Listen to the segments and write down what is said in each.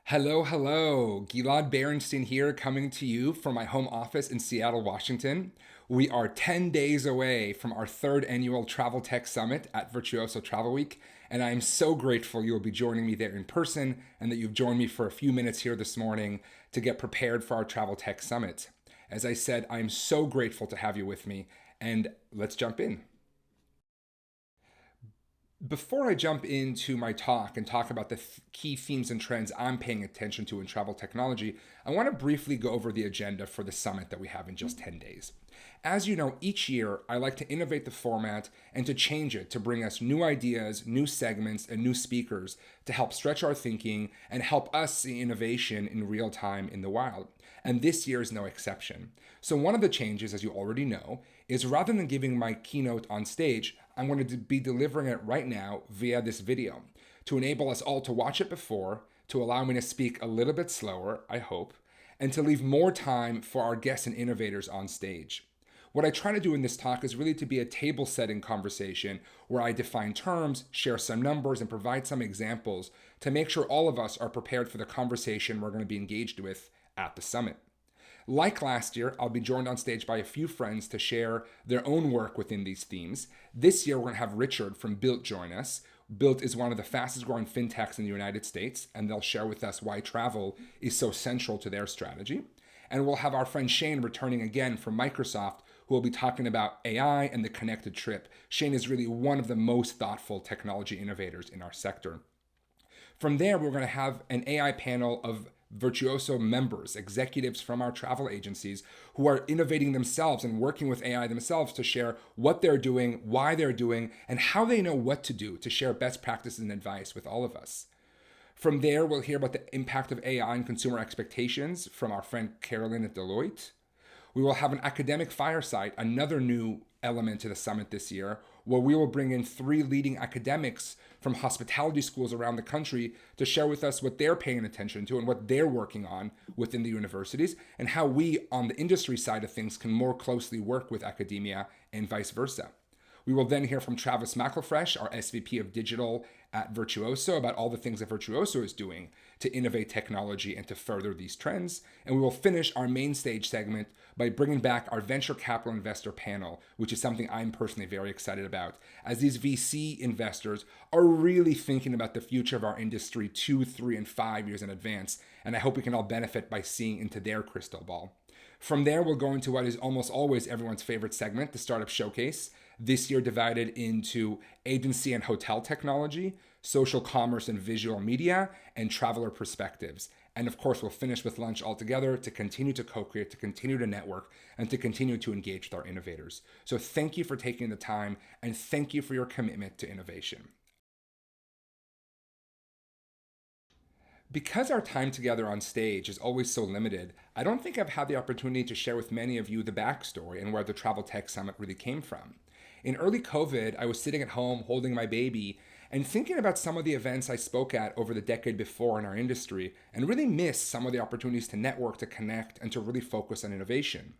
Hello, hello. Gilad Berenstein here, coming to you from my home office in Seattle, Washington. We are 10 days away from our third annual Travel Tech Summit at Virtuoso Travel Week, and I am so grateful you'll be joining me there in person and that you've joined me for a few minutes here this morning to get prepared for our Travel Tech Summit. As I said, I'm so grateful to have you with me, and let's jump in. Before I jump into my talk and talk about the key themes and trends I'm paying attention to in travel technology, I want to briefly go over the agenda for the summit that we have in just 10 days. As you know, each year I like to innovate the format and to change it to bring us new ideas, new segments, and new speakers to help stretch our thinking and help us see innovation in real time in the wild. And this year is no exception. So, one of the changes, as you already know, is rather than giving my keynote on stage, I'm going to be delivering it right now via this video to enable us all to watch it before, to allow me to speak a little bit slower, I hope, and to leave more time for our guests and innovators on stage. What I try to do in this talk is really to be a table setting conversation where I define terms, share some numbers, and provide some examples to make sure all of us are prepared for the conversation we're going to be engaged with at the summit. Like last year, I'll be joined on stage by a few friends to share their own work within these themes. This year, we're going to have Richard from Built join us. Built is one of the fastest growing fintechs in the United States, and they'll share with us why travel is so central to their strategy. And we'll have our friend Shane returning again from Microsoft, who will be talking about AI and the connected trip. Shane is really one of the most thoughtful technology innovators in our sector. From there, we're going to have an AI panel of Virtuoso members, executives from our travel agencies who are innovating themselves and working with AI themselves to share what they're doing, why they're doing, and how they know what to do to share best practices and advice with all of us. From there, we'll hear about the impact of AI on consumer expectations from our friend Carolyn at Deloitte. We will have an academic fireside, another new element to the summit this year, where we will bring in three leading academics from hospitality schools around the country to share with us what they're paying attention to and what they're working on within the universities, and how we, on the industry side of things, can more closely work with academia and vice versa. We will then hear from Travis McElfresh, our SVP of Digital at Virtuoso, about all the things that Virtuoso is doing to innovate technology and to further these trends. And we will finish our main stage segment by bringing back our venture capital investor panel, which is something I'm personally very excited about, as these VC investors are really thinking about the future of our industry 2, 3, and 5 years in advance. And I hope we can all benefit by seeing into their crystal ball. From there, we'll go into what is almost always everyone's favorite segment, the Startup Showcase. This year divided into agency and hotel technology, social commerce and visual media, and traveler perspectives. And of course, we'll finish with lunch altogether to continue to co-create, to continue to network, and to continue to engage with our innovators. So thank you for taking the time, and thank you for your commitment to innovation. Because our time together on stage is always so limited, I don't think I've had the opportunity to share with many of you the backstory and where the Travel Tech Summit really came from. In early COVID, I was sitting at home holding my baby and thinking about some of the events I spoke at over the decade before in our industry and really missed some of the opportunities to network, to connect, and to really focus on innovation.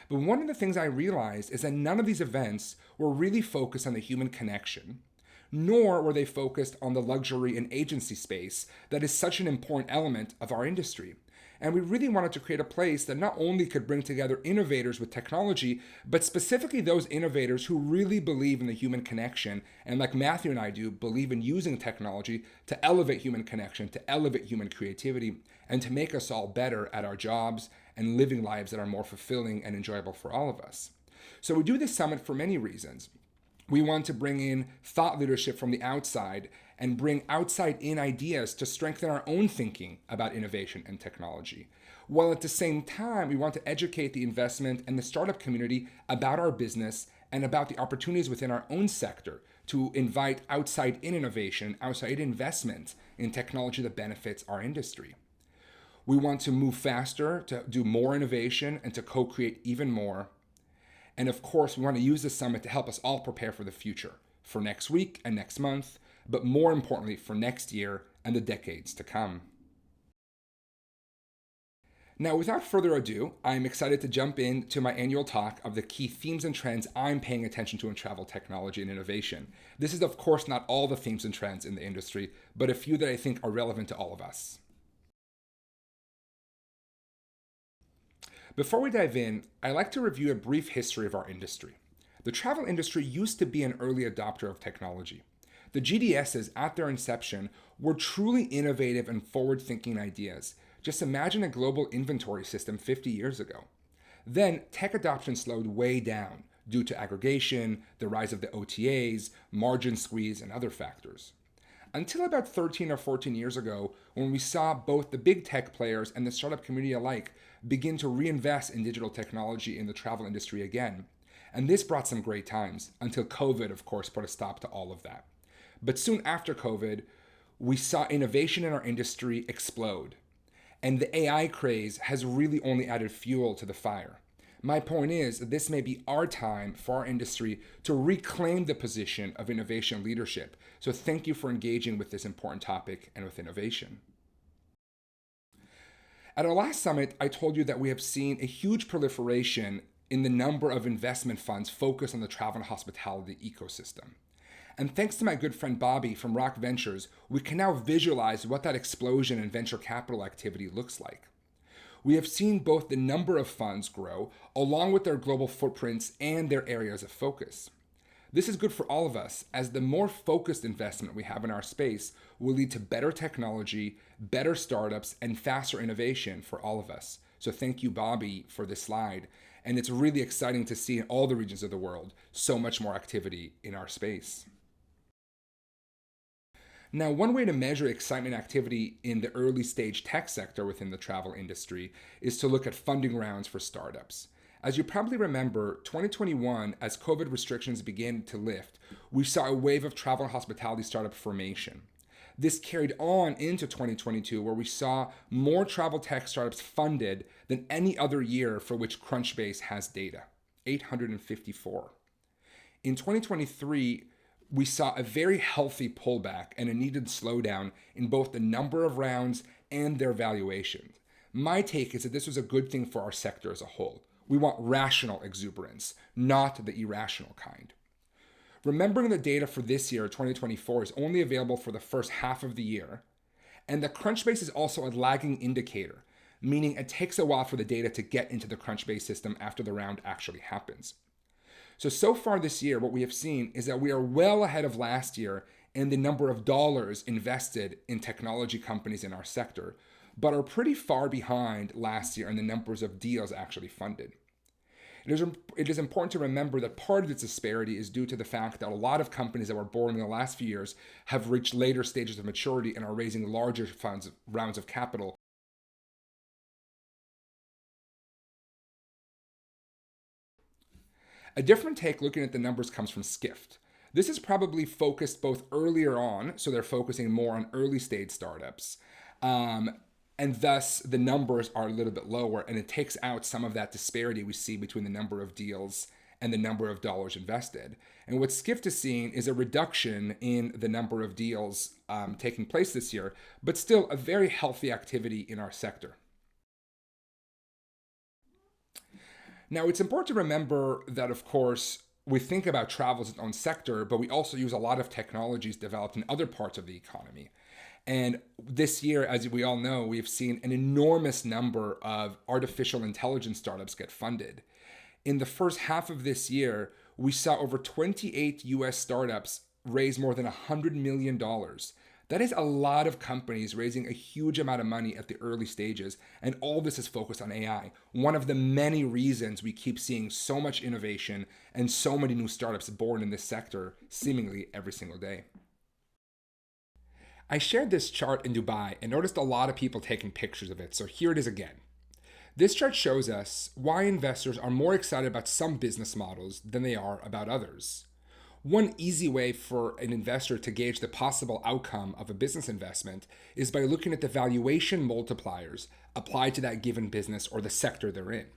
But one of the things I realized is that none of these events were really focused on the human connection, nor were they focused on the luxury and agency space that is such an important element of our industry. And we really wanted to create a place that not only could bring together innovators with technology, but specifically those innovators who really believe in the human connection, and like Matthew and I do, believe in using technology to elevate human connection, to elevate human creativity, and to make us all better at our jobs and living lives that are more fulfilling and enjoyable for all of us. So we do this summit for many reasons. We want to bring in thought leadership from the outside and bring outside in ideas to strengthen our own thinking about innovation and technology. While at the same time, we want to educate the investment and the startup community about our business and about the opportunities within our own sector to invite outside in innovation, outside investment in technology that benefits our industry. We want to move faster, to do more innovation, and to co-create even more. And of course, we want to use this summit to help us all prepare for the future, for next week and next month, but more importantly, for next year and the decades to come. Now, without further ado, I'm excited to jump into my annual talk of the key themes and trends I'm paying attention to in travel technology and innovation. This is, of course, not all the themes and trends in the industry, but a few that I think are relevant to all of us. Before we dive in, I'd like to review a brief history of our industry. The travel industry used to be an early adopter of technology. The GDSs, at their inception, were truly innovative and forward-thinking ideas. Just imagine a global inventory system 50 years ago. Then, tech adoption slowed way down due to aggregation, the rise of the OTAs, margin squeeze, and other factors. Until about 13 or 14 years ago, when we saw both the big tech players and the startup community alike begin to reinvest in digital technology in the travel industry again. And this brought some great times, until COVID, of course, put a stop to all of that. But soon after COVID, we saw innovation in our industry explode. And the AI craze has really only added fuel to the fire. My point is that this may be our time for our industry to reclaim the position of innovation leadership. So thank you for engaging with this important topic and with innovation. At our last summit, I told you that we have seen a huge proliferation in the number of investment funds focused on the travel and hospitality ecosystem. And thanks to my good friend Bobby from Rock Ventures, we can now visualize what that explosion in venture capital activity looks like. We have seen both the number of funds grow, along with their global footprints and their areas of focus. This is good for all of us, as the more focused investment we have in our space will lead to better technology, better startups, and faster innovation for all of us. So thank you, Bobby, for this slide. And it's really exciting to see in all the regions of the world so much more activity in our space. Now, one way to measure excitement activity in the early stage tech sector within the travel industry is to look at funding rounds for startups. As you probably remember, 2021, as COVID restrictions began to lift, we saw a wave of travel and hospitality startup formation. This carried on into 2022, where we saw more travel tech startups funded than any other year for which Crunchbase has data, 854. In 2023, we saw a very healthy pullback and a needed slowdown in both the number of rounds and their valuations. My take is that this was a good thing for our sector as a whole. We want rational exuberance, not the irrational kind. Remembering the data for this year, 2024, is only available for the first half of the year, and the Crunchbase is also a lagging indicator, meaning it takes a while for the data to get into the Crunchbase system after the round actually happens. So far this year, what we have seen is that we are well ahead of last year in the number of dollars invested in technology companies in our sector, but are pretty far behind last year in the numbers of deals actually funded. It is important to remember that part of this disparity is due to the fact that a lot of companies that were born in the last few years have reached later stages of maturity and are raising larger rounds of capital. A different take looking at the numbers comes from Skift. This is probably focused both earlier on, so they're focusing more on early stage startups, and thus the numbers are a little bit lower, and it takes out some of that disparity we see between the number of deals and the number of dollars invested. And what Skift is seeing is a reduction in the number of deals taking place this year, but still a very healthy activity in our sector. Now, it's important to remember that, of course, we think about travel as its own sector, but we also use a lot of technologies developed in other parts of the economy. And this year, as we all know, we've seen an enormous number of artificial intelligence startups get funded. In the first half of this year, we saw over 28 US startups raise more than $100 million. That is a lot of companies raising a huge amount of money at the early stages, and all this is focused on AI. One of the many reasons we keep seeing so much innovation and so many new startups born in this sector seemingly every single day. I shared this chart in Dubai and noticed a lot of people taking pictures of it, so here it is again. This chart shows us why investors are more excited about some business models than they are about others. One easy way for an investor to gauge the possible outcome of a business investment is by looking at the valuation multipliers applied to that given business or the sector they're in.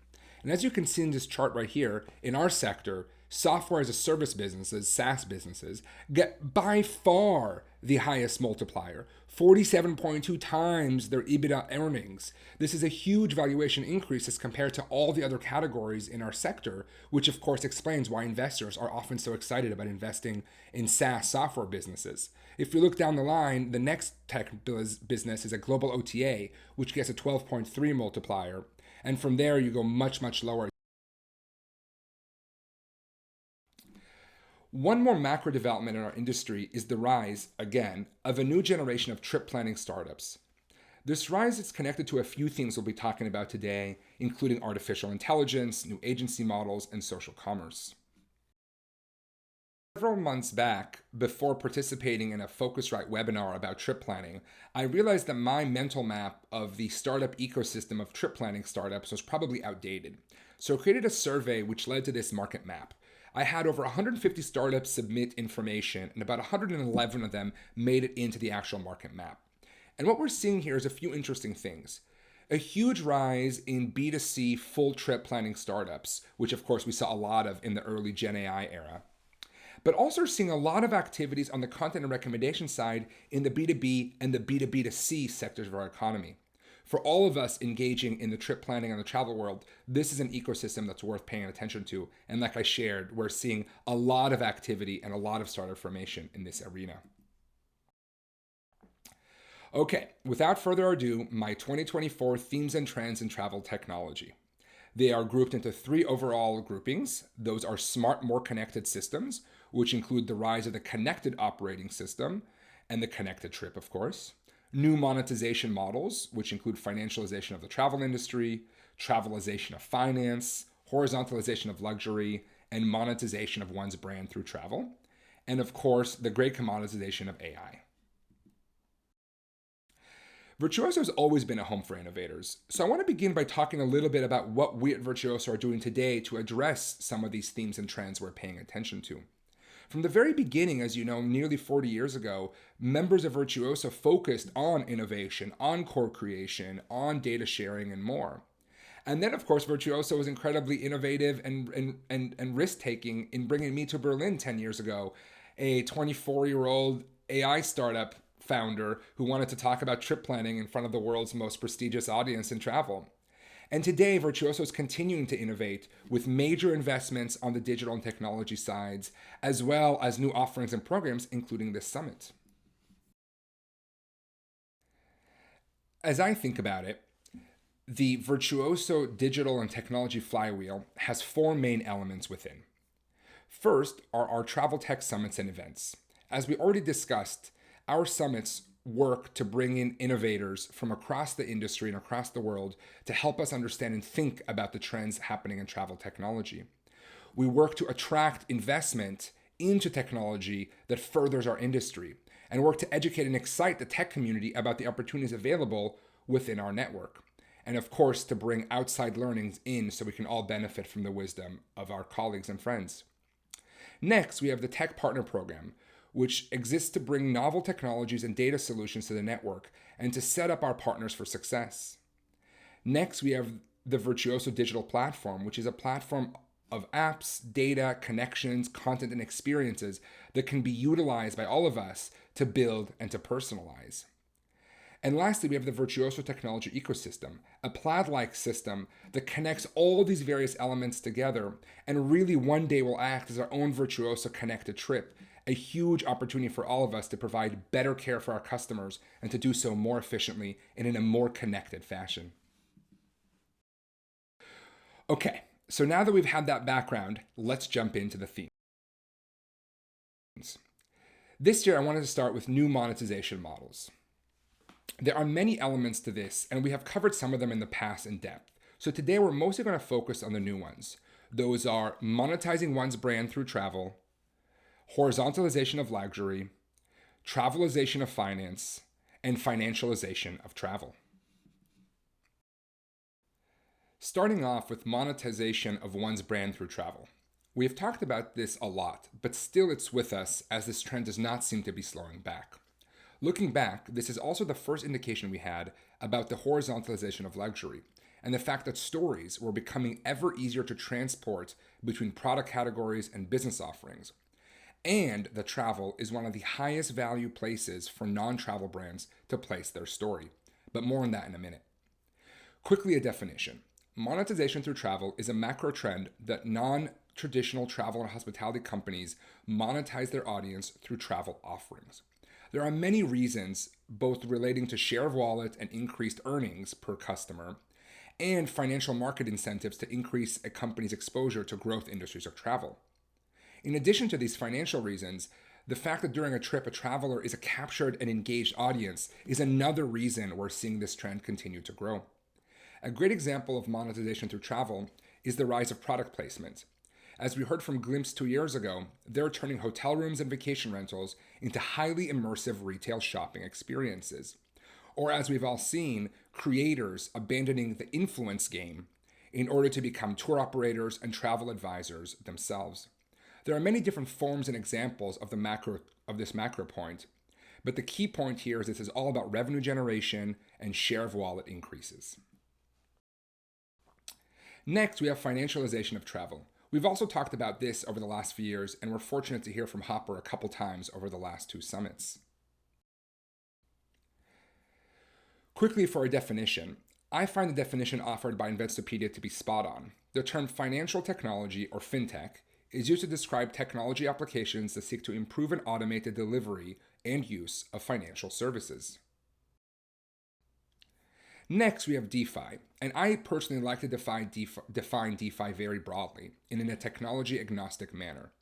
And as you can see in this chart right here, in our sector, software as a service businesses, SaaS businesses, get by far the highest multiplier, 47.2 times their EBITDA earnings. This is a huge valuation increase as compared to all the other categories in our sector, which of course explains why investors are often so excited about investing in SaaS software businesses. If you look down the line, the next tech business is a global OTA, which gets a 12.3 multiplier. And from there, you go much, much lower. One more macro development in our industry is the rise, again, of a new generation of trip planning startups. This rise is connected to a few themes we'll be talking about today, including artificial intelligence, new agency models, and social commerce. Several months back, before participating in a Focusrite webinar about trip planning, I realized that my mental map of the startup ecosystem of trip planning startups was probably outdated. So I created a survey which led to this market map. I had over 150 startups submit information, and about 111 of them made it into the actual market map. And what we're seeing here is a few interesting things. A huge rise in B2C full trip planning startups, which of course we saw a lot of in the early Gen AI era. But also seeing a lot of activities on the content and recommendation side in the B2B and the B2B2C sectors of our economy. For all of us engaging in the trip planning and the travel world, this is an ecosystem that's worth paying attention to. And like I shared, we're seeing a lot of activity and a lot of startup formation in this arena. Okay, without further ado, my 2024 themes and trends in travel technology. They are grouped into three overall groupings. Those are smart, more connected systems, which include the rise of the connected operating system and the connected trip, of course. New monetization models, which include financialization of the travel industry, travelization of finance, horizontalization of luxury, and monetization of one's brand through travel. And of course, the great commoditization of AI. Virtuoso has always been a home for innovators, so I want to begin by talking a little bit about what we at Virtuoso are doing today to address some of these themes and trends we're paying attention to. From the very beginning, as you know, nearly 40 years ago, members of Virtuoso focused on innovation, on core creation, on data sharing, and more. And then, of course, Virtuoso was incredibly innovative and risk-taking in bringing me to Berlin 10 years ago, a 24-year-old AI startup founder who wanted to talk about trip planning in front of the world's most prestigious audience in travel. And today, Virtuoso is continuing to innovate with major investments on the digital and technology sides, as well as new offerings and programs, including this summit. As I think about it, the Virtuoso digital and technology flywheel has four main elements within. First are our travel tech summits and events. As we already discussed, our summits work to bring in innovators from across the industry and across the world to help us understand and think about the trends happening in travel technology. We work to attract investment into technology that furthers our industry and work to educate and excite the tech community about the opportunities available within our network. And of course, to bring outside learnings in so we can all benefit from the wisdom of our colleagues and friends. Next, we have the Tech Partner Program, which exists to bring novel technologies and data solutions to the network and to set up our partners for success. Next, we have the Virtuoso Digital Platform, which is a platform of apps, data, connections, content, and experiences that can be utilized by all of us to build and to personalize. And lastly, we have the Virtuoso technology ecosystem, a plaid-like system that connects all these various elements together and really one day will act as our own Virtuoso connected trip, a huge opportunity for all of us to provide better care for our customers and to do so more efficiently and in a more connected fashion. Okay, so now that we've had that background, let's jump into the themes. This year, I wanted to start with new monetization models. There are many elements to this, and we have covered some of them in the past in depth. So today, we're mostly going to focus on the new ones. Those are monetizing one's brand through travel, horizontalization of luxury, travelization of finance, and financialization of travel. Starting off with monetization of one's brand through travel. We have talked about this a lot, but still it's with us as this trend does not seem to be slowing back. Looking back, this is also the first indication we had about the horizontalization of luxury and the fact that stories were becoming ever easier to transport between product categories and business offerings, and that travel is one of the highest value places for non-travel brands to place their story. But more on that in a minute. Quickly, a definition. Monetization through travel is a macro trend that non-traditional travel and hospitality companies monetize their audience through travel offerings. There are many reasons, both relating to share of wallet and increased earnings per customer, and financial market incentives to increase a company's exposure to growth industries or travel. In addition to these financial reasons, the fact that during a trip a traveler is a captured and engaged audience is another reason we're seeing this trend continue to grow. A great example of monetization through travel is the rise of product placement. As we heard from Glimpse 2 years ago, they're turning hotel rooms and vacation rentals into highly immersive retail shopping experiences. Or as we've all seen, creators abandoning the influence game in order to become tour operators and travel advisors themselves. There are many different forms and examples of this macro point, but the key point here is this is all about revenue generation and share of wallet increases. Next, we have financialization of travel. We've also talked about this over the last few years, and we're fortunate to hear from Hopper a couple times over the last 2 summits. Quickly for a definition, I find the definition offered by Investopedia to be spot on. The term financial technology, or fintech, is used to describe technology applications that seek to improve and automate the delivery and use of financial services. Next, we have DeFi, and I personally like to define DeFi very broadly and in a technology agnostic manner.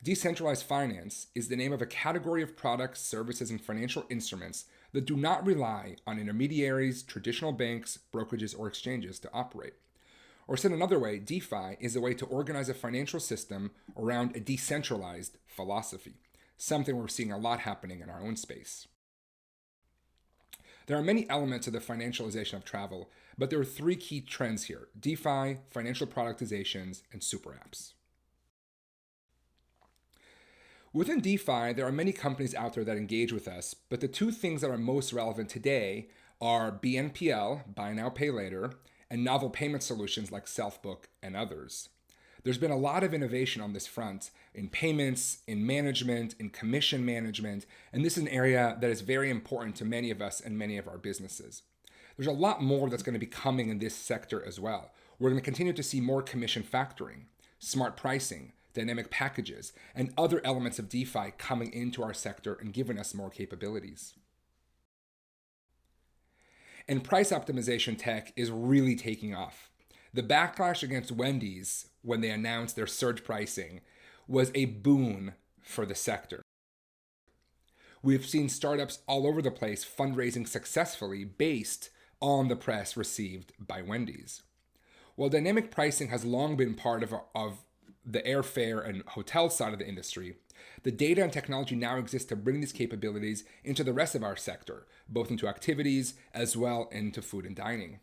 Decentralized finance is the name of a category of products, services, and financial instruments that do not rely on intermediaries, traditional banks, brokerages, or exchanges to operate. Or said another way, DeFi is a way to organize a financial system around a decentralized philosophy, something we're seeing a lot happening in our own space. There are many elements of the financialization of travel, but there are 3 key trends here: DeFi, financial productizations, and super apps. Within DeFi, there are many companies out there that engage with us, but the 2 things that are most relevant today are BNPL, buy now, pay later, and novel payment solutions like Selfbook and others. There's been a lot of innovation on this front in payments, in management, in commission management, and this is an area that is very important to many of us and many of our businesses. There's a lot more that's going to be coming in this sector as well. We're going to continue to see more commission factoring, smart pricing, dynamic packages, and other elements of DeFi coming into our sector and giving us more capabilities. And price optimization tech is really taking off. The backlash against Wendy's when they announced their surge pricing was a boon for the sector. We've seen startups all over the place fundraising successfully based on the press received by Wendy's. While dynamic pricing has long been part of the airfare and hotel side of the industry, the data and technology now exist to bring these capabilities into the rest of our sector, both into activities as well into food and dining.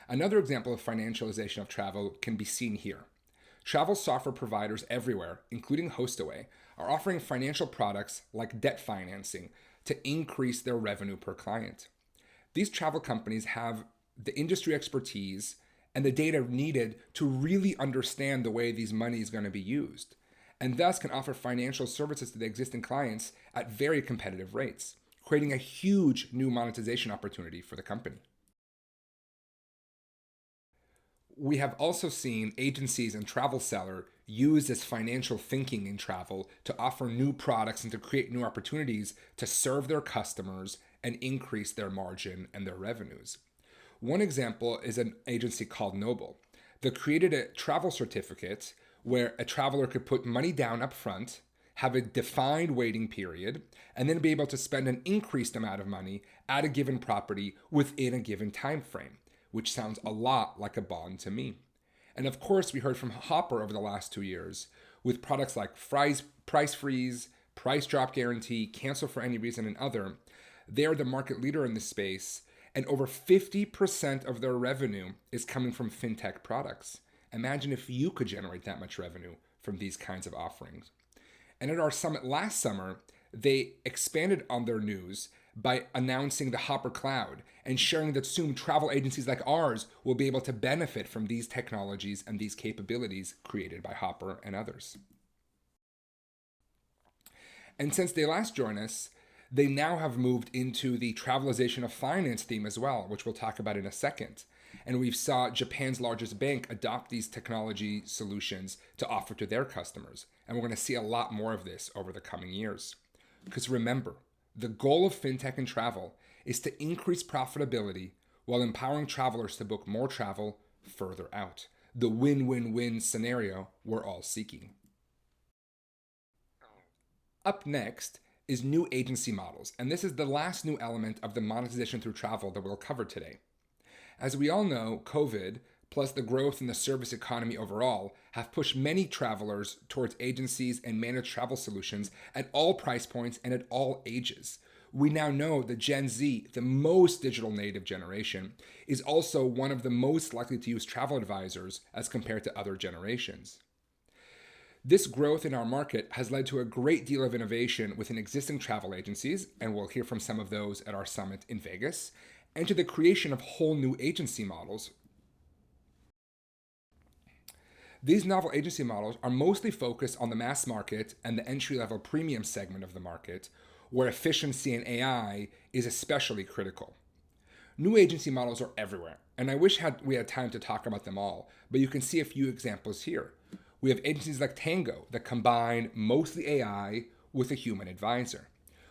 Another example of financialization of travel can be seen here. Travel software providers everywhere, including Hostaway, are offering financial products like debt financing to increase their revenue per client. These travel companies have the industry expertise and the data needed to really understand the way these money is going to be used, and thus can offer financial services to the existing clients at very competitive rates, creating a huge new monetization opportunity for the company. We have also seen agencies and travel seller use this financial thinking in travel to offer new products and to create new opportunities to serve their customers and increase their margin and their revenues. One example is an agency called Noble that created a travel certificate where a traveler could put money down up front, have a defined waiting period, and then be able to spend an increased amount of money at a given property within a given time frame, which sounds a lot like a bond to me. And of course, we heard from Hopper over the last 2 years with products like price freeze, price drop guarantee, cancel for any reason, and other. They are the market leader in this space, and over 50% of their revenue is coming from fintech products. Imagine if you could generate that much revenue from these kinds of offerings. And at our summit last summer, they expanded on their news by announcing the Hopper Cloud and sharing that soon travel agencies like ours will be able to benefit from these technologies and these capabilities created by Hopper and others. And since they last joined us, they now have moved into the Travelization of finance theme as well, which we'll talk about in a second. And we've saw Japan's largest bank adopt these technology solutions to offer to their customers. And we're going to see a lot more of this over the coming years. Because remember, The goal of fintech and travel is to increase profitability while empowering travelers to book more travel further out. The win-win-win scenario we're all seeking. Up next is new agency models, and this is the last new element of the monetization through travel that we'll cover today. As we all know, COVID, plus the growth in the service economy overall, have pushed many travelers towards agencies and managed travel solutions at all price points and at all ages. We now know that Gen Z, the most digital native generation, is also one of the most likely to use travel advisors as compared to other generations. This growth in our market has led to a great deal of innovation within existing travel agencies, and we'll hear from some of those at our summit in Vegas, and to the creation of whole new agency models. These novel agency models are mostly focused on the mass market and the entry-level premium segment of the market, where efficiency and AI is especially critical. New agency models are everywhere, and I wish we had time to talk about them all, but you can see a few examples here. We have agencies like Tango that combine mostly AI with a human advisor.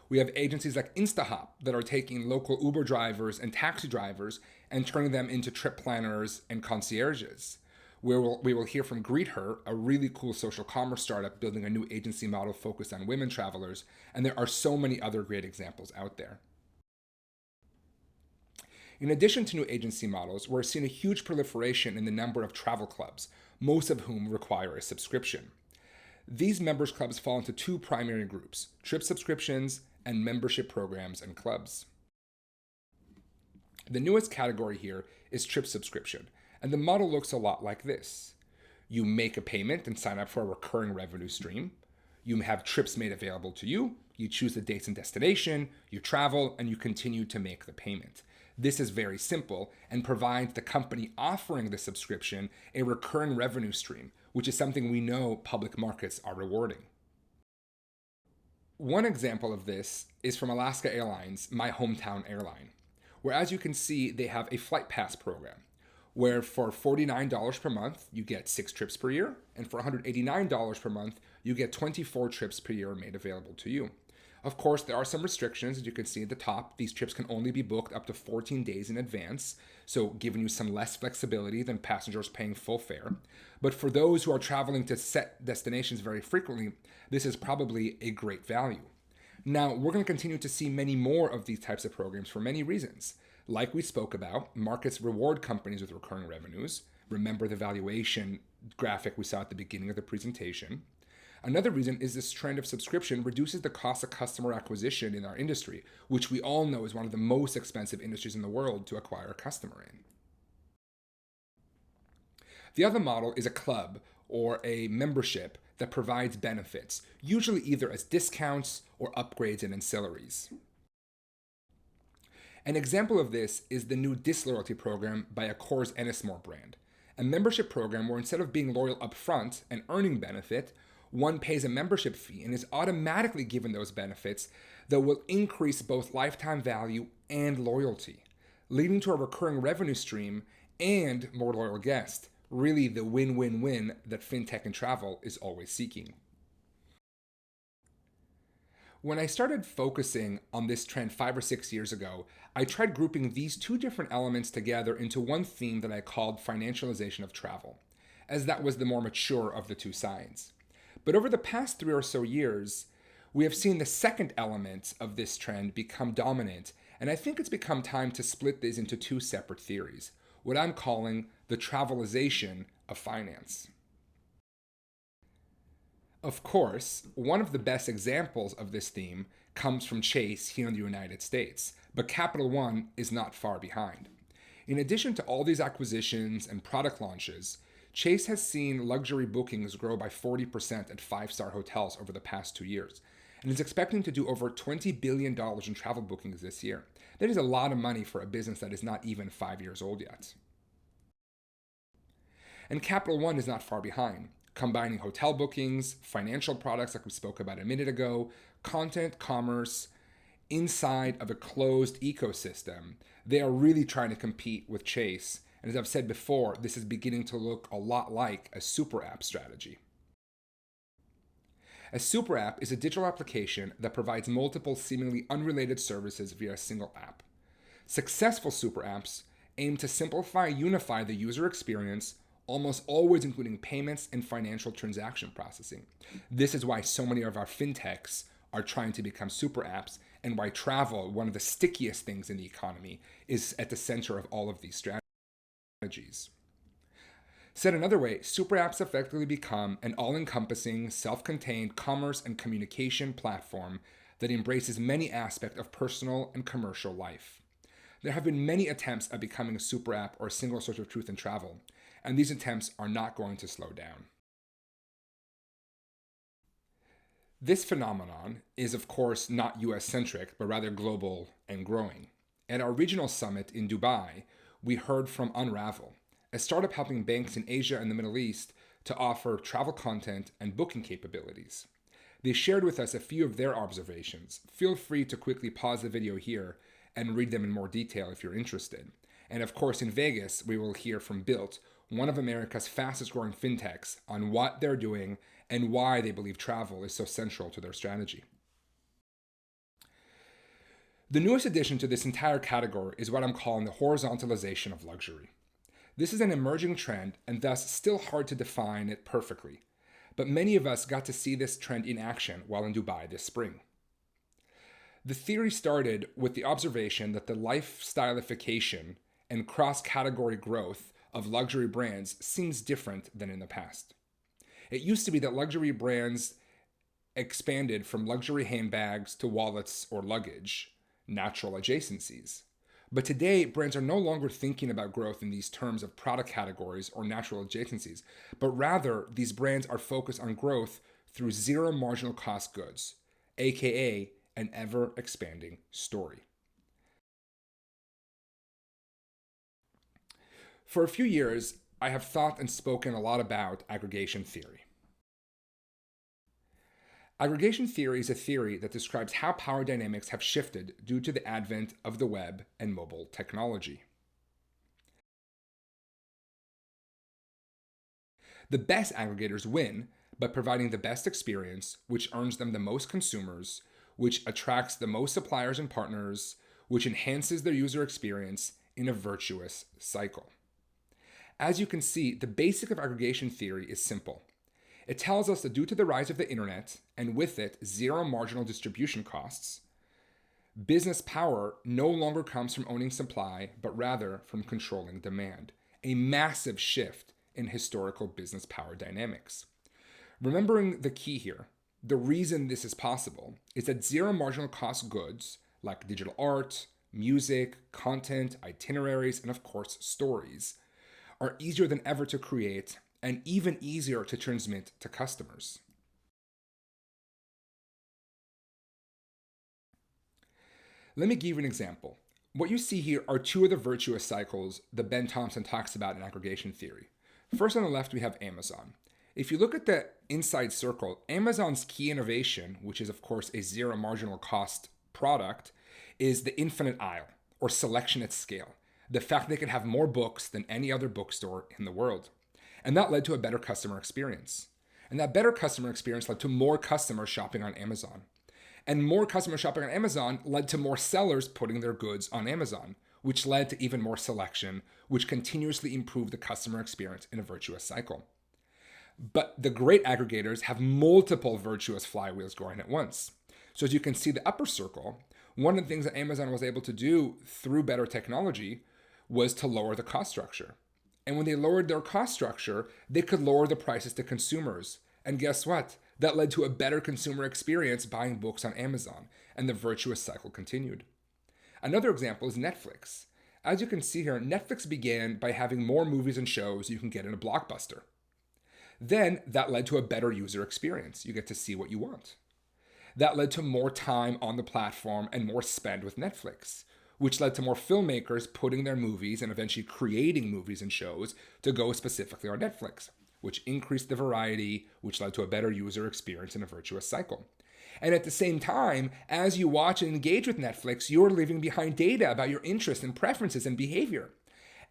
We have agencies like InstaHop that are taking local Uber drivers and taxi drivers and turning them into trip planners and concierges. We will hear from Greet Her, a really cool social commerce startup building a new agency model focused on women travelers, and there are so many other great examples out there. In addition to new agency models, we're seeing a huge proliferation in the number of travel clubs, most of whom require a subscription. These members clubs fall into two primary groups: trip subscriptions and membership programs and clubs. The newest category here is trip subscription, and the model looks a lot like this. You make a payment and sign up for a recurring revenue stream. You have trips made available to you. You choose the dates and destination, you travel, and you continue to make the payment. This is very simple and provides the company offering the subscription a recurring revenue stream, which is something we know public markets are rewarding. One example of this is from Alaska Airlines, my hometown airline, where, as you can see, they have a flight pass program, where for $49 per month, you get 6 trips per year, and for $189 per month, you get 24 trips per year made available to you. Of course, there are some restrictions. As you can see at the top, these trips can only be booked up to 14 days in advance, so giving you some less flexibility than passengers paying full fare. But for those who are traveling to set destinations very frequently, this is probably a great value. Now, we're going to continue to see many more of these types of programs for many reasons. Like we spoke about, markets reward companies with recurring revenues. Remember the valuation graphic we saw at the beginning of the presentation. Another reason is this trend of subscription reduces the cost of customer acquisition in our industry, which we all know is one of the most expensive industries in the world to acquire a customer in. The other model is a club or a membership that provides benefits, usually either as discounts or upgrades and ancillaries. An example of this is the new Disloyalty program by Accor's Ennismore brand, a membership program where instead of being loyal upfront and earning benefit, one pays a membership fee and is automatically given those benefits that will increase both lifetime value and loyalty, leading to a recurring revenue stream and more loyal guests. Really the win-win-win that fintech and travel is always seeking. When I started focusing on this trend 5 or 6 years ago, I tried grouping these two different elements together into one theme that I called financialization of travel, as that was the more mature of the two sides. But over the past 3 or so years, we have seen the second element of this trend become dominant, and I think it's become time to split these into two separate theories, what I'm calling the Travelization of finance. Of course, one of the best examples of this theme comes from Chase here in the United States, but Capital One is not far behind. In addition to all these acquisitions and product launches, Chase has seen luxury bookings grow by 40% at 5-star hotels over the past 2 years, and is expecting to do over $20 billion in travel bookings this year. That is a lot of money for a business that is not even 5 years old yet. And Capital One is not far behind, combining hotel bookings, financial products like we spoke about a minute ago, content, commerce, inside of a closed ecosystem. They are really trying to compete with Chase. And as I've said before, this is beginning to look a lot like a super app strategy. A super app is a digital application that provides multiple seemingly unrelated services via a single app. Successful super apps aim to simplify and unify the user experience, almost always including payments and financial transaction processing. This is why so many of our fintechs are trying to become super apps, and why travel, one of the stickiest things in the economy, is at the center of all of these strategies. Said another way, super apps effectively become an all-encompassing, self-contained commerce and communication platform that embraces many aspects of personal and commercial life. There have been many attempts at becoming a super app or a single source of truth in travel, and these attempts are not going to slow down. This phenomenon is, of course, not US-centric, but rather global and growing. At our regional summit in Dubai, we heard from Unravel, a startup helping banks in Asia and the Middle East to offer travel content and booking capabilities. They shared with us a few of their observations. Feel free to quickly pause the video here and read them in more detail if you're interested. And of course, in Vegas, we will hear from Built, one of America's fastest growing fintechs, on what they're doing and why they believe travel is so central to their strategy. The newest addition to this entire category is what I'm calling the horizontalization of luxury. This is an emerging trend and thus still hard to define it perfectly, but many of us got to see this trend in action while in Dubai this spring. The theory started with the observation that the lifestyleification and cross-category growth of luxury brands seems different than in the past. It used to be that luxury brands expanded from luxury handbags to wallets or luggage, natural adjacencies. But today, brands are no longer thinking about growth in these terms of product categories or natural adjacencies, but rather these brands are focused on growth through zero marginal cost goods, aka an ever-expanding story. For a few years, I have thought and spoken a lot about aggregation theory. Aggregation theory is a theory that describes how power dynamics have shifted due to the advent of the web and mobile technology. The best aggregators win by providing the best experience, which earns them the most consumers, which attracts the most suppliers and partners, which enhances their user experience in a virtuous cycle. As you can see, the basic of aggregation theory is simple. It tells us that due to the rise of the internet, and with it, zero marginal distribution costs, business power no longer comes from owning supply, but rather from controlling demand. A massive shift in historical business power dynamics. Remembering the key here, the reason this is possible is that zero marginal cost goods like digital art, music, content, itineraries, and of course, stories are easier than ever to create and even easier to transmit to customers. Let me give you an example. What you see here are two of the virtuous cycles that Ben Thompson talks about in aggregation theory. First on the left, we have Amazon. If you look at the inside circle, Amazon's key innovation, which is of course a zero marginal cost product, is the infinite aisle, or selection at scale. The fact they can have more books than any other bookstore in the world. And that led to a better customer experience. And that better customer experience led to more customers shopping on Amazon. And more customers shopping on Amazon led to more sellers putting their goods on Amazon, which led to even more selection, which continuously improved the customer experience in a virtuous cycle. But the great aggregators have multiple virtuous flywheels going at once. So as you can see the upper circle, one of the things that Amazon was able to do through better technology was to lower the cost structure. And when they lowered their cost structure, they could lower the prices to consumers. And guess what? That led to a better consumer experience buying books on Amazon, and the virtuous cycle continued. Another example is Netflix. As you can see here, Netflix began by having more movies and shows you can get in a Blockbuster. Then that led to a better user experience. You get to see what you want. That led to more time on the platform and more spend with Netflix, which led to more filmmakers putting their movies and eventually creating movies and shows to go specifically on Netflix, which increased the variety, which led to a better user experience in a virtuous cycle. And at the same time, as you watch and engage with Netflix, you're leaving behind data about your interests and preferences and behavior.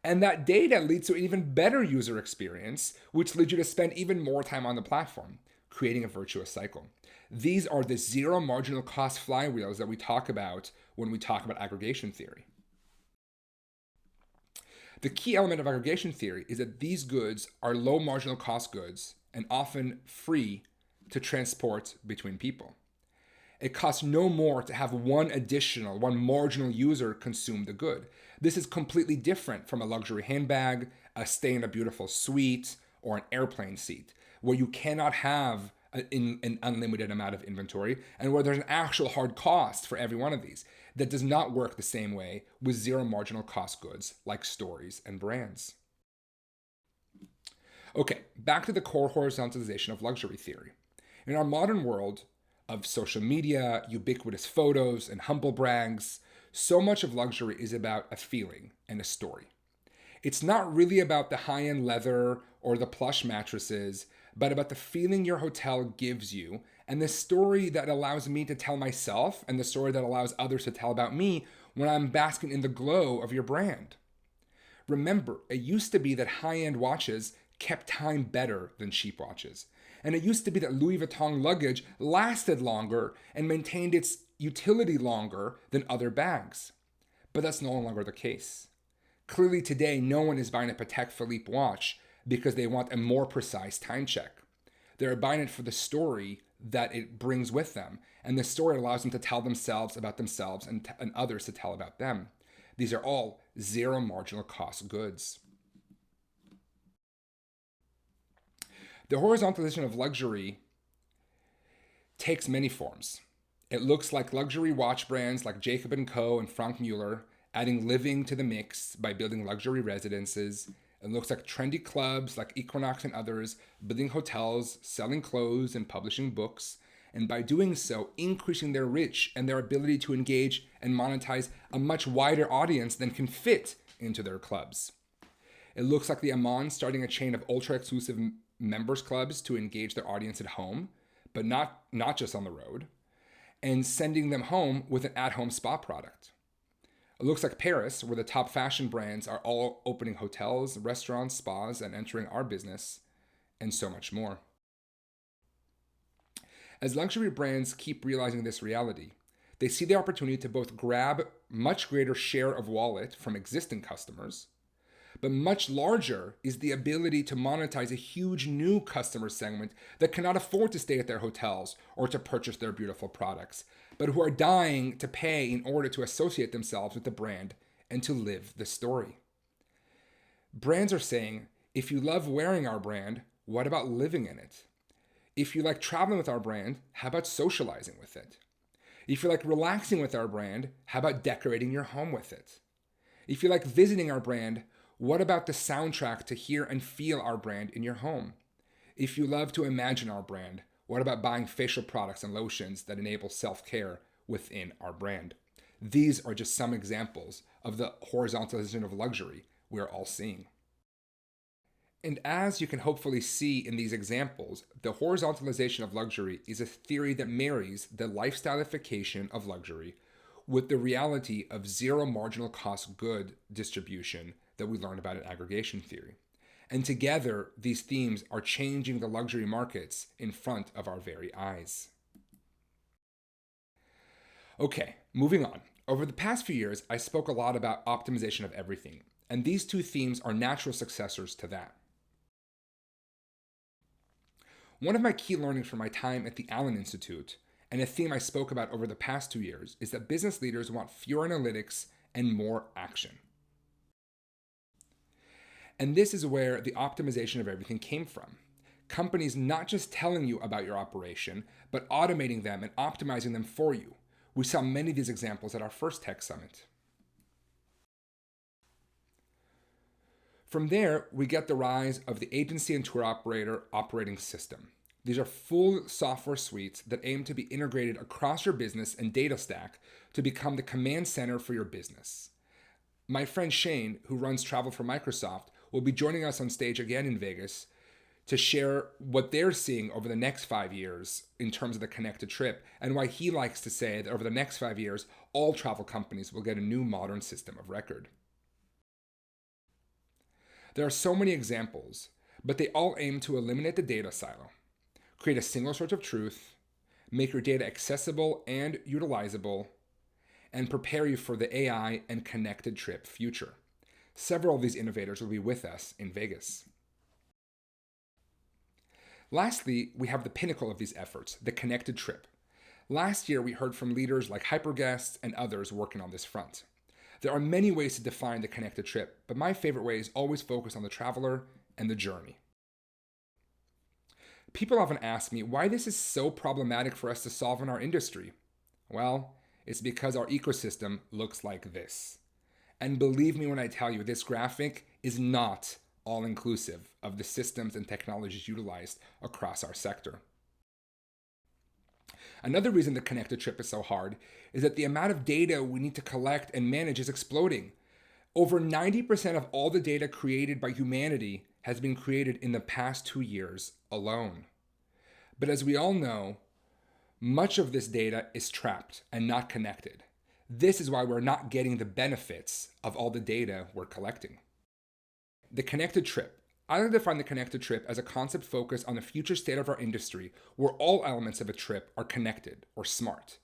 And that data leads to an even better user experience, which leads you to spend even more time on the platform, creating a virtuous cycle. These are the zero marginal cost flywheels that we talk about when we talk about aggregation theory. The key element of aggregation theory is that these goods are low marginal cost goods and often free to transport between people. It costs no more to have one marginal user consume the good. This is completely different from a luxury handbag, a stay in a beautiful suite, or an airplane seat, where you cannot have an unlimited amount of inventory and where there's an actual hard cost for every one of these. That does not work the same way with zero marginal cost goods like stories and brands. Okay, back to the core horizontalization of luxury theory. In our modern world of social media, ubiquitous photos, and humble brags, so much of luxury is about a feeling and a story. It's not really about the high-end leather or the plush mattresses, but about the feeling your hotel gives you and the story that allows me to tell myself and the story that allows others to tell about me when I'm basking in the glow of your brand. Remember, it used to be that high-end watches kept time better than cheap watches. And it used to be that Louis Vuitton luggage lasted longer and maintained its utility longer than other bags. But that's no longer the case. Clearly today, no one is buying a Patek Philippe watch because they want a more precise time check. They're buying it for the story that it brings with them. And the story allows them to tell themselves about themselves and others to tell about them. These are all zero marginal cost goods. The horizontalization of luxury takes many forms. It looks like luxury watch brands like Jacob & Co. and Franck Muller adding living to the mix by building luxury residences. It looks like trendy clubs like Equinox and others building hotels, selling clothes, and publishing books, and by doing so, increasing their reach and their ability to engage and monetize a much wider audience than can fit into their clubs. It looks like the Aman starting a chain of ultra-exclusive members clubs to engage their audience at home, but not just on the road, and sending them home with an at-home spa product. It looks like Paris, where the top fashion brands are all opening hotels, restaurants, spas, and entering our business, and so much more. As luxury brands keep realizing this reality, they see the opportunity to both grab much greater share of wallet from existing customers, but much larger is the ability to monetize a huge new customer segment that cannot afford to stay at their hotels or to purchase their beautiful products, but who are dying to pay in order to associate themselves with the brand and to live the story. Brands are saying, if you love wearing our brand, what about living in it? If you like traveling with our brand, how about socializing with it? If you like relaxing with our brand, how about decorating your home with it? If you like visiting our brand, what about the soundtrack to hear and feel our brand in your home? If you love to imagine our brand, what about buying facial products and lotions that enable self-care within our brand? These are just some examples of the horizontalization of luxury we're all seeing. And as you can hopefully see in these examples, the horizontalization of luxury is a theory that marries the lifestyleification of luxury with the reality of zero marginal cost good distribution that we learned about in aggregation theory. And together, these themes are changing the luxury markets in front of our very eyes. Okay, moving on. Over the past few years, I spoke a lot about optimization of everything, and these two themes are natural successors to that. One of my key learnings from my time at the Allen Institute, and a theme I spoke about over the past 2 years, is that business leaders want fewer analytics and more action. And this is where the optimization of everything came from. Companies not just telling you about your operation, but automating them and optimizing them for you. We saw many of these examples at our first tech summit. From there, we get the rise of the agency and tour operator operating system. These are full software suites that aim to be integrated across your business and data stack to become the command center for your business. My friend Shane, who runs travel for Microsoft, will be joining us on stage again in Vegas to share what they're seeing over the next 5 years in terms of the connected trip, and why he likes to say that over the next 5 years, all travel companies will get a new modern system of record. There are so many examples, but they all aim to eliminate the data silo, create a single source of truth, make your data accessible and utilizable, and prepare you for the AI and connected trip future. Several of these innovators will be with us in Vegas. Lastly, we have the pinnacle of these efforts, the connected trip. Last year, we heard from leaders like Hyperguest and others working on this front. There are many ways to define the connected trip, but my favorite way is always focus on the traveler and the journey. People often ask me why this is so problematic for us to solve in our industry. Well, it's because our ecosystem looks like this. And believe me when I tell you, this graphic is not all-inclusive of the systems and technologies utilized across our sector. Another reason the connected trip is so hard is that the amount of data we need to collect and manage is exploding. Over 90% of all the data created by humanity has been created in the past 2 years alone. But as we all know, much of this data is trapped and not connected. This is why we're not getting the benefits of all the data we're collecting. The connected trip. I like to define the connected trip as a concept focused on the future state of our industry where all elements of a trip are connected or smart,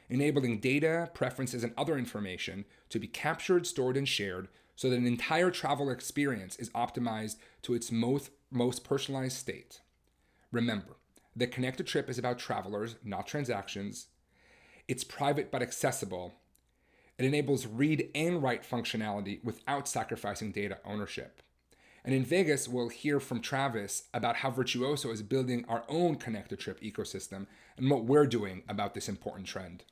enabling data, preferences, and other information to be captured, stored, and shared so that an entire travel experience is optimized to its most personalized state. Remember, the connected trip is about travelers, not transactions. It's private but accessible. It enables read and write functionality without sacrificing data ownership. And in Vegas, we'll hear from Travis about how Virtuoso is building our own connected trip ecosystem and what we're doing about this important trend.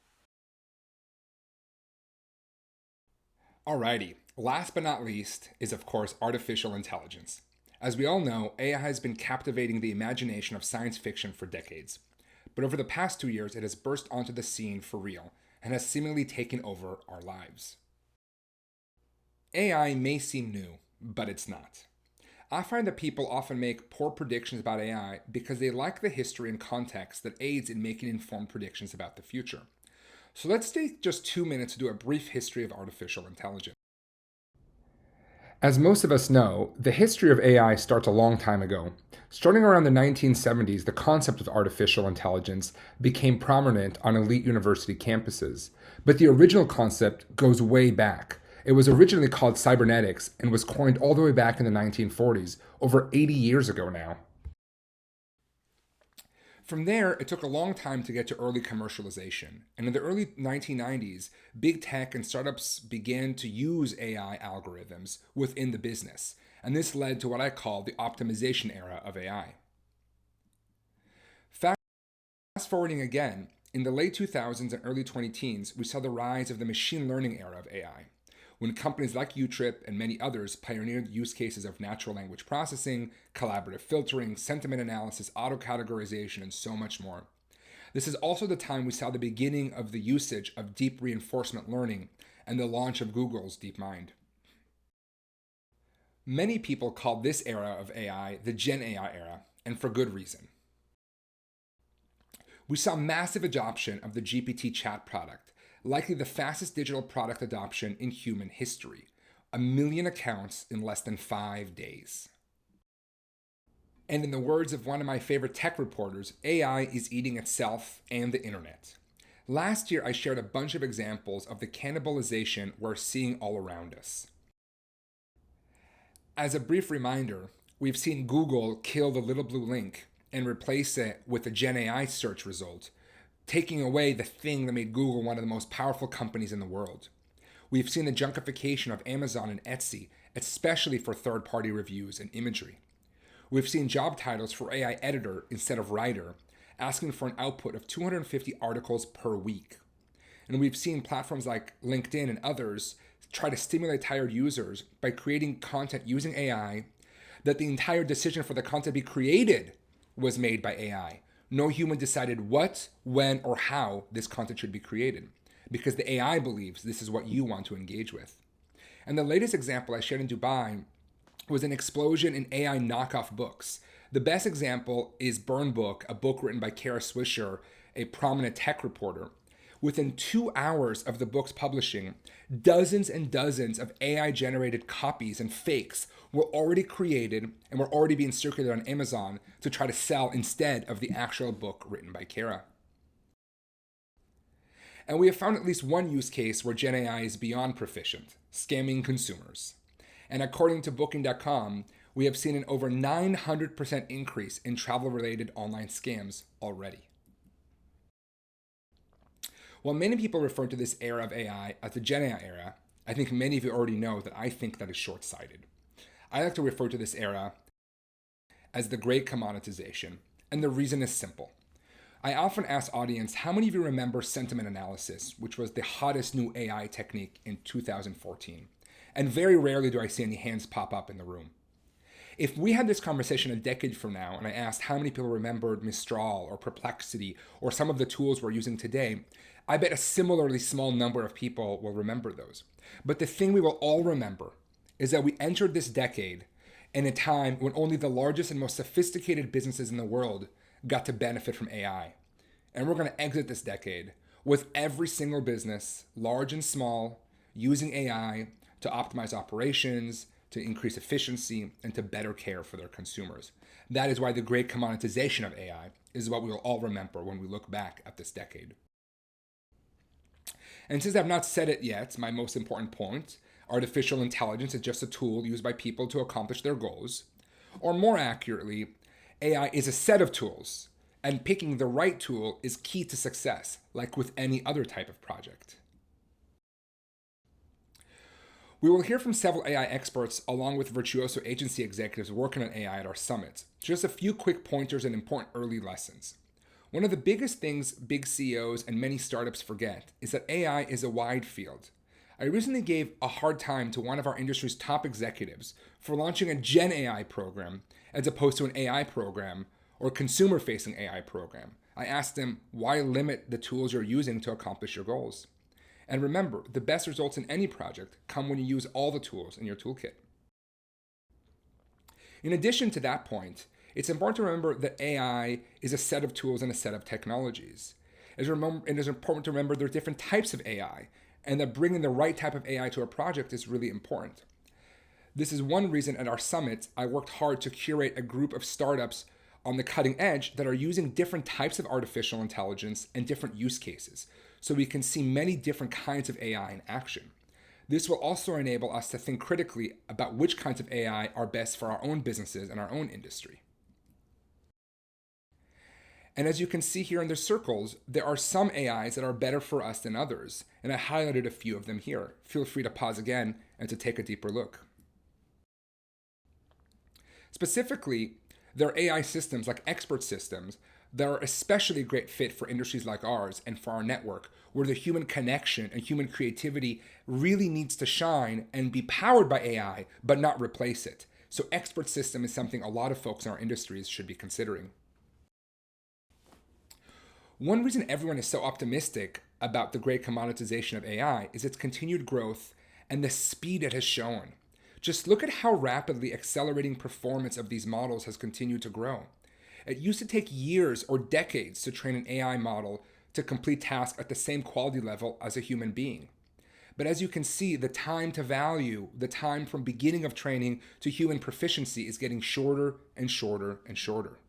Alrighty, last but not least is of course artificial intelligence. As we all know, AI has been captivating the imagination of science fiction for decades. But over the past 2 years, it has burst onto the scene for real and has seemingly taken over our lives. AI may seem new, but it's not. I find that people often make poor predictions about AI because they lack the history and context that aids in making informed predictions about the future. So let's take just 2 minutes to do a brief history of artificial intelligence. As most of us know, the history of AI starts a long time ago. Starting around the 1970s, the concept of artificial intelligence became prominent on elite university campuses. But the original concept goes way back. It was originally called cybernetics and was coined all the way back in the 1940s, over 80 years ago now. From there, it took a long time to get to early commercialization. And in the early 1990s, big tech and startups began to use AI algorithms within the business. And this led to what I call the optimization era of AI. Fast forwarding again, in the late 2000s and early 2010s, we saw the rise of the machine learning era of AI, when companies like Utrip and many others pioneered use cases of natural language processing, collaborative filtering, sentiment analysis, auto-categorization, and so much more. This is also the time we saw the beginning of the usage of deep reinforcement learning and the launch of Google's DeepMind. Many people call this era of AI the Gen AI era, and for good reason. We saw massive adoption of the GPT chat product, likely the fastest digital product adoption in human history. 1 million accounts in less than 5 days. And in the words of one of my favorite tech reporters, AI is eating itself and the internet. Last year, I shared a bunch of examples of the cannibalization we're seeing all around us. As a brief reminder, we've seen Google kill the little blue link and replace it with a Gen AI search result, taking away the thing that made Google one of the most powerful companies in the world. We've seen the junkification of Amazon and Etsy, especially for third-party reviews and imagery. We've seen job titles for AI editor instead of writer, asking for an output of 250 articles per week. And we've seen platforms like LinkedIn and others try to stimulate tired users by creating content using AI, that the entire decision for the content to be created was made by AI. No human decided what, when, or how this content should be created, because the AI believes this is what you want to engage with. And the latest example I shared in Dubai was an explosion in AI knockoff books. The best example is Burn Book, a book written by Kara Swisher, a prominent tech reporter. Within 2 hours of the book's publishing, dozens and dozens of AI-generated copies and fakes were already created and were already being circulated on Amazon to try to sell instead of the actual book written by Kara. And we have found at least one use case where Gen AI is beyond proficient, scamming consumers. And according to Booking.com, we have seen an over 900% increase in travel-related online scams already. While many people refer to this era of AI as the Gen AI era, I think many of you already know that I think that is short-sighted. I like to refer to this era as the Great Commoditization, and the reason is simple. I often ask audience, how many of you remember sentiment analysis, which was the hottest new AI technique in 2014? And very rarely do I see any hands pop up in the room. If we had this conversation a decade from now and I asked how many people remembered Mistral or Perplexity or some of the tools we're using today, I bet a similarly small number of people will remember those. But the thing we will all remember is that we entered this decade in a time when only the largest and most sophisticated businesses in the world got to benefit from AI. And we're going to exit this decade with every single business, large and small, using AI to optimize operations, to increase efficiency, and to better care for their consumers. That is why the great commoditization of AI is what we will all remember when we look back at this decade. And since I've not said it yet, my most important point, artificial intelligence is just a tool used by people to accomplish their goals. Or more accurately, AI is a set of tools, and picking the right tool is key to success, like with any other type of project. We will hear from several AI experts along with Virtuoso agency executives working on AI at our summit. Just a few quick pointers and important early lessons. One of the biggest things big CEOs and many startups forget is that AI is a wide field. I recently gave a hard time to one of our industry's top executives for launching a Gen AI program as opposed to an AI program or consumer-facing AI program. I asked him, why limit the tools you're using to accomplish your goals? And remember, the best results in any project come when you use all the tools in your toolkit. In addition to that point, it's important to remember that AI is a set of tools and a set of technologies. It is important to remember there are different types of AI, and that bringing the right type of AI to a project is really important. This is one reason at our summit, I worked hard to curate a group of startups on the cutting edge that are using different types of artificial intelligence and different use cases, so we can see many different kinds of AI in action. This will also enable us to think critically about which kinds of AI are best for our own businesses and our own industry. And as you can see here in the circles, there are some AIs that are better for us than others, and I highlighted a few of them here. Feel free to pause again and to take a deeper look. Specifically, there are AI systems like expert systems that are especially a great fit for industries like ours and for our network, where the human connection and human creativity really needs to shine and be powered by AI, but not replace it. So expert system is something a lot of folks in our industries should be considering. One reason everyone is so optimistic about the great commoditization of AI is its continued growth and the speed it has shown. Just look at how rapidly accelerating performance of these models has continued to grow. It used to take years or decades to train an AI model to complete tasks at the same quality level as a human being. But as you can see, the time to value, the time from beginning of training to human proficiency is getting shorter and shorter and shorter.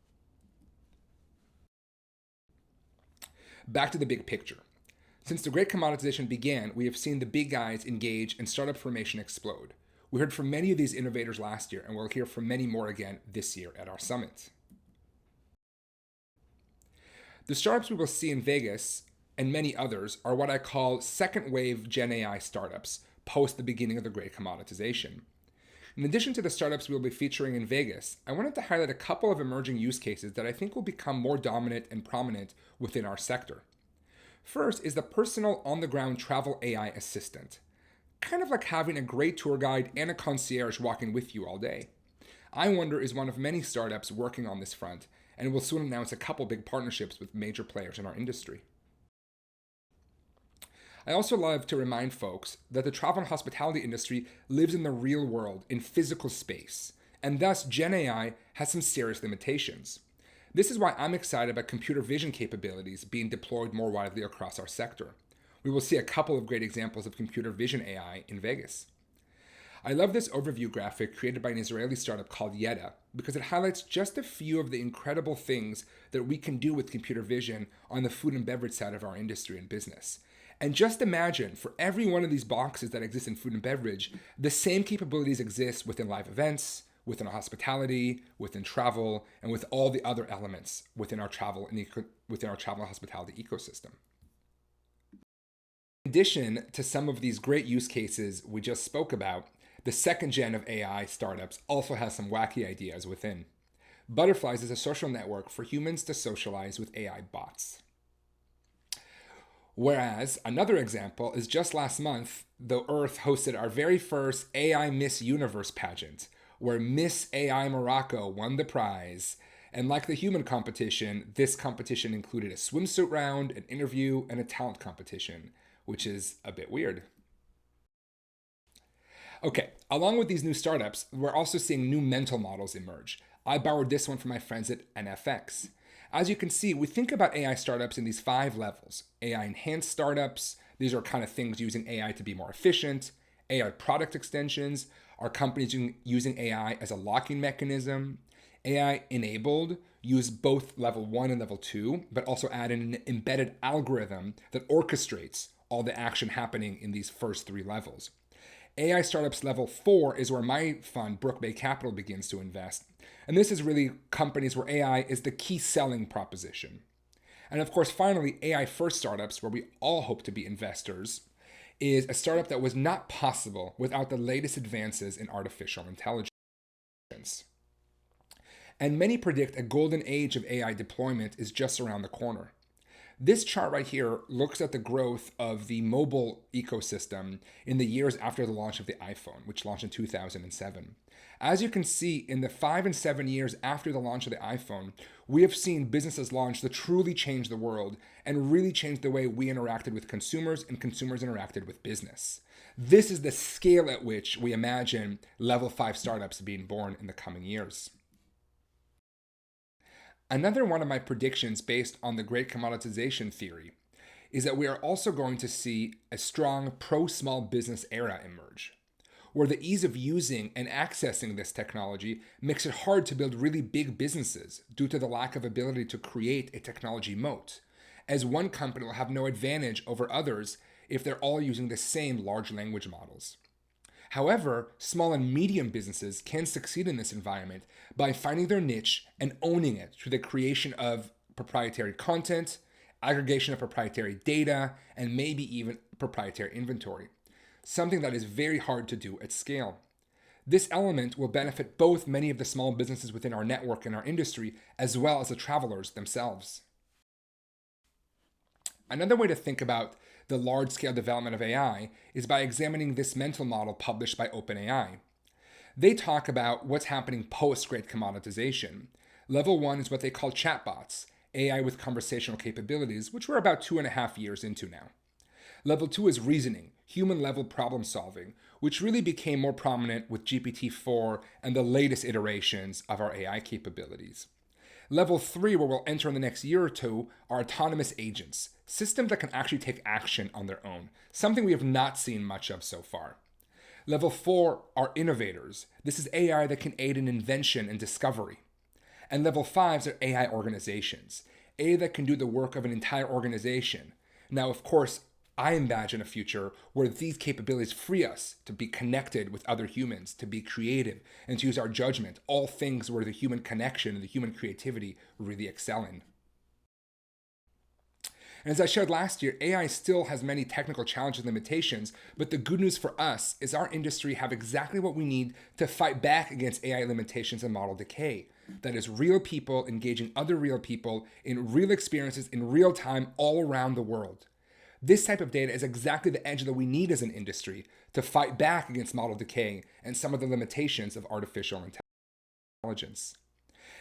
Back to the big picture. Since the great commoditization began, we have seen the big guys engage and startup formation explode. We heard from many of these innovators last year, and we'll hear from many more again this year at our summit. The startups we will see in Vegas and many others are what I call second wave Gen AI startups post the beginning of the great commoditization. In addition to the startups we'll be featuring in Vegas, I wanted to highlight a couple of emerging use cases that I think will become more dominant and prominent within our sector. First is the personal on-the-ground travel AI assistant, kind of like having a great tour guide and a concierge walking with you all day. iWonder is one of many startups working on this front, and will soon announce a couple big partnerships with major players in our industry. I also love to remind folks that the travel and hospitality industry lives in the real world, in physical space, and thus Gen AI has some serious limitations. This is why I'm excited about computer vision capabilities being deployed more widely across our sector. We will see a couple of great examples of computer vision AI in Vegas. I love this overview graphic created by an Israeli startup called Yeda because it highlights just a few of the incredible things that we can do with computer vision on the food and beverage side of our industry and business. And just imagine, for every one of these boxes that exist in food and beverage, the same capabilities exist within live events, within hospitality, within travel, and with all the other elements within our travel and within our travel and hospitality ecosystem. In addition to some of these great use cases we just spoke about, the second gen of AI startups also has some wacky ideas within. Butterflies is a social network for humans to socialize with AI bots. Whereas another example is just last month, the Earth hosted our very first AI Miss Universe pageant, where Miss AI Morocco won the prize. And like the human competition, this competition included a swimsuit round, an interview, and a talent competition, which is a bit weird. Okay, along with these new startups, we're also seeing new mental models emerge. I borrowed this one from my friends at NFX. As you can see, we think about AI startups in these 5 levels. AI enhanced startups, these are kind of things using AI to be more efficient. AI product extensions are companies using AI as a locking mechanism. AI enabled use both level 1 and level 2, but also add in an embedded algorithm that orchestrates all the action happening in these first 3 levels. AI startups level 4 is where my fund, Brook Bay Capital, begins to invest. And this is really companies where AI is the key selling proposition. And of course, finally, AI first startups, where we all hope to be investors, is a startup that was not possible without the latest advances in artificial intelligence. And many predict a golden age of AI deployment is just around the corner. This chart right here looks at the growth of the mobile ecosystem in the years after the launch of the iPhone, which launched in 2007. As you can see, in the 5 and 7 years after the launch of the iPhone, we have seen businesses launch that truly changed the world and really changed the way we interacted with consumers and consumers interacted with business. This is the scale at which we imagine level 5 startups being born in the coming years. Another one of my predictions based on the great commoditization theory is that we are also going to see a strong pro-small business era emerge, where the ease of using and accessing this technology makes it hard to build really big businesses due to the lack of ability to create a technology moat, as one company will have no advantage over others if they're all using the same large language models. However, small and medium businesses can succeed in this environment by finding their niche and owning it through the creation of proprietary content, aggregation of proprietary data, and maybe even proprietary inventory, something that is very hard to do at scale. This element will benefit both many of the small businesses within our network and our industry, as well as the travelers themselves. Another way to think about the large-scale development of AI is by examining this mental model published by OpenAI. They talk about what's happening post-great commoditization. Level 1 is what they call chatbots, AI with conversational capabilities, which we're about 2.5 years into now. Level 2 is reasoning, human-level problem solving, which really became more prominent with GPT-4 and the latest iterations of our AI capabilities. Level 3, where we'll enter in the next year or two, are autonomous agents, systems that can actually take action on their own, something we have not seen much of so far. Level 4 are innovators. This is AI that can aid in invention and discovery. And level 5s are AI organizations, AI that can do the work of an entire organization. Now, of course, I imagine a future where these capabilities free us to be connected with other humans, to be creative, and to use our judgment, all things where the human connection and the human creativity really excel in. And as I shared last year, AI still has many technical challenges and limitations, but the good news for us is our industry have exactly what we need to fight back against AI limitations and model decay. That is real people engaging other real people in real experiences in real time all around the world. This type of data is exactly the edge that we need as an industry to fight back against model decay and some of the limitations of artificial intelligence.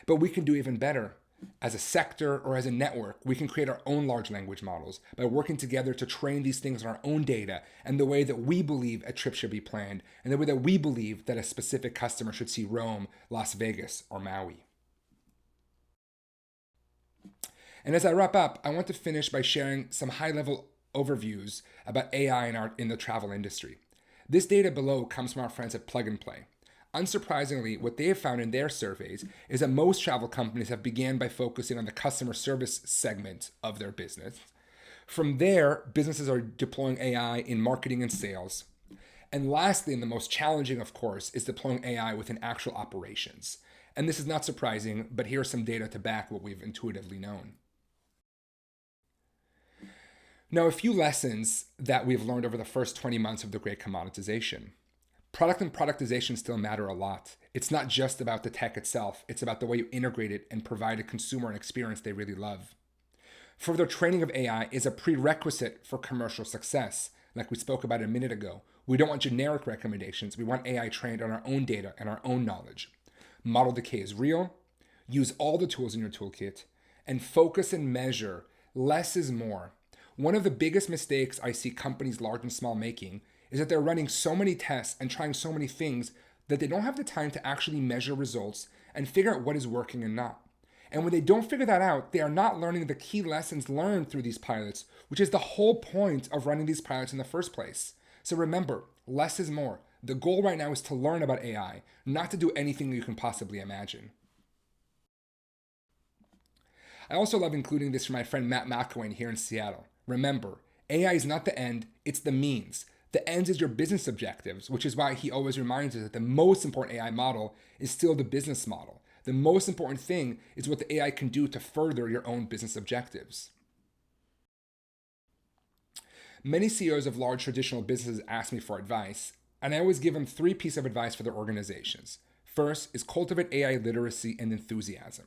But we can do even better. As a sector or as a network, we can create our own large language models by working together to train these things on our own data and the way that we believe a trip should be planned and the way that we believe that a specific customer should see Rome, Las Vegas, or Maui. And as I wrap up, I want to finish by sharing some high-level overviews about AI in the travel industry. This data below comes from our friends at Plug and Play. Unsurprisingly, what they have found in their surveys is that most travel companies have began by focusing on the customer service segment of their business. From there, businesses are deploying AI in marketing and sales. And lastly, and the most challenging, of course, is deploying AI within actual operations. And this is not surprising, but here's some data to back what we've intuitively known. Now, a few lessons that we've learned over the first 20 months of the great commoditization. Product and productization still matter a lot. It's not just about the tech itself, it's about the way you integrate it and provide a consumer an experience they really love. Further training of AI is a prerequisite for commercial success, like we spoke about a minute ago. We don't want generic recommendations, we want AI trained on our own data and our own knowledge. Model decay is real, use all the tools in your toolkit, and focus and measure. Less is more. One of the biggest mistakes I see companies large and small making is that they're running so many tests and trying so many things that they don't have the time to actually measure results and figure out what is working and not. And when they don't figure that out, they are not learning the key lessons learned through these pilots, which is the whole point of running these pilots in the first place. So remember, less is more. The goal right now is to learn about AI, not to do anything you can possibly imagine. I also love including this from my friend Matt McElwain here in Seattle. Remember, AI is not the end, it's the means. The ends is your business objectives, which is why he always reminds us that the most important AI model is still the business model. The most important thing is what the AI can do to further your own business objectives. Many CEOs of large traditional businesses ask me for advice, and I always give them 3 pieces of advice for their organizations. First is cultivate AI literacy and enthusiasm.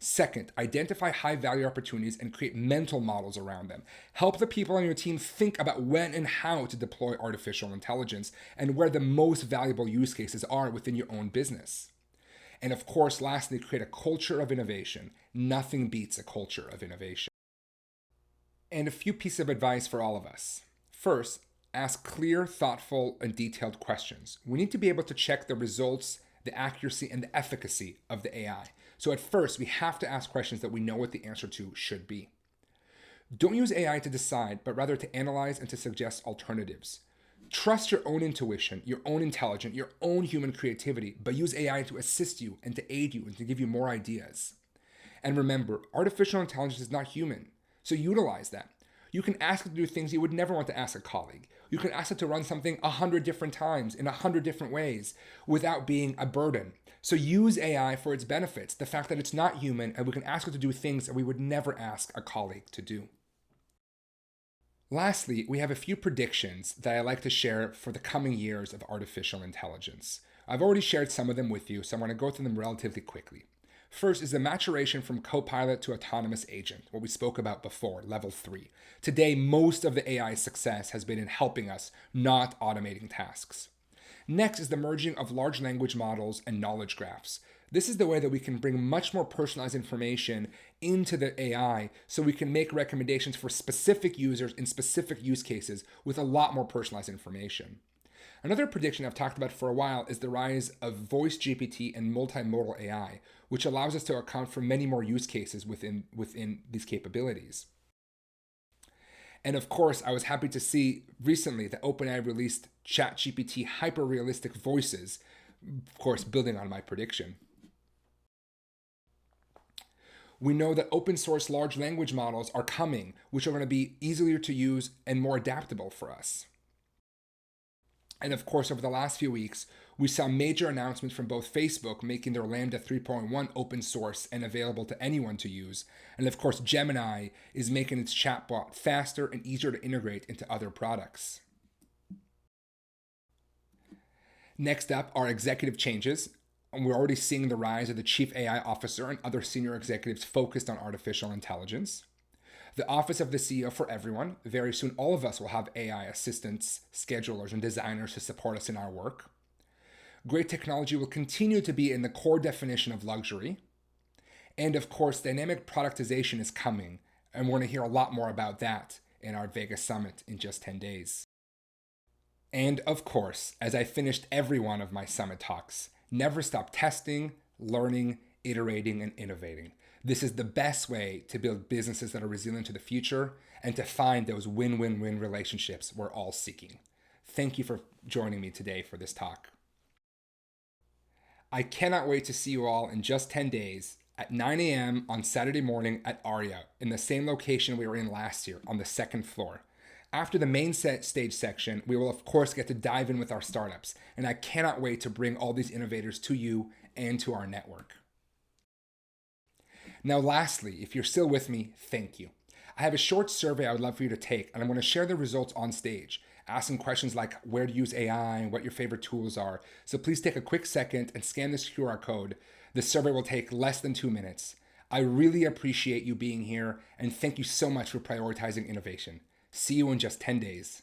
Second, identify high value opportunities and create mental models around them. Help the people on your team think about when and how to deploy artificial intelligence and where the most valuable use cases are within your own business. And of course, lastly, create a culture of innovation. Nothing beats a culture of innovation. And a few pieces of advice for all of us. First, ask clear, thoughtful, and detailed questions. We need to be able to check the results, the accuracy, and the efficacy of the AI. So at first, we have to ask questions that we know what the answer to should be. Don't use AI to decide, but rather to analyze and to suggest alternatives. Trust your own intuition, your own intelligence, your own human creativity, but use AI to assist you and to aid you and to give you more ideas. And remember, artificial intelligence is not human, so utilize that. You can ask it to do things you would never want to ask a colleague. You can ask it to run something 100 different times in 100 different ways without being a burden. So use AI for its benefits, the fact that it's not human and we can ask it to do things that we would never ask a colleague to do. Lastly, we have a few predictions that I like to share for the coming years of artificial intelligence. I've already shared some of them with you, so I'm going to go through them relatively quickly. First is the maturation from copilot to autonomous agent, what we spoke about before, level 3. Today, most of the AI success has been in helping us, not automating tasks. Next is the merging of large language models and knowledge graphs. This is the way that we can bring much more personalized information into the AI so we can make recommendations for specific users in specific use cases with a lot more personalized information. Another prediction I've talked about for a while is the rise of voice GPT and multimodal AI, which allows us to account for many more use cases within these capabilities. And of course, I was happy to see recently that OpenAI released ChatGPT hyper-realistic voices, of course, building on my prediction. We know that open source large language models are coming, which are going to be easier to use and more adaptable for us. And of course, over the last few weeks, we saw major announcements from both Facebook making their Lambda 3.1 open source and available to anyone to use. And of course, Gemini is making its chatbot faster and easier to integrate into other products. Next up are executive changes. And we're already seeing the rise of the chief AI officer and other senior executives focused on artificial intelligence. The office of the CEO for everyone. Very soon, all of us will have AI assistants, schedulers, and designers to support us in our work. Great technology will continue to be in the core definition of luxury. And of course, dynamic productization is coming, and we're going to hear a lot more about that in our Vegas summit in just 10 days. And of course, as I finished every one of my summit talks, never stop testing, learning, iterating, and innovating. This is the best way to build businesses that are resilient to the future and to find those win-win-win relationships we're all seeking. Thank you for joining me today for this talk. I cannot wait to see you all in just 10 days at 9 a.m. on Saturday morning at Aria, in the same location we were in last year, on the second floor. After the main stage section, we will of course get to dive in with our startups, and I cannot wait to bring all these innovators to you and to our network. Now, lastly, if you're still with me, thank you. I have a short survey I would love for you to take, and I'm going to share the results on stage, asking questions like where to use AI and what your favorite tools are. So please take a quick second and scan this QR code. The survey will take less than 2 minutes. I really appreciate you being here, and thank you so much for prioritizing innovation. See you in just 10 days.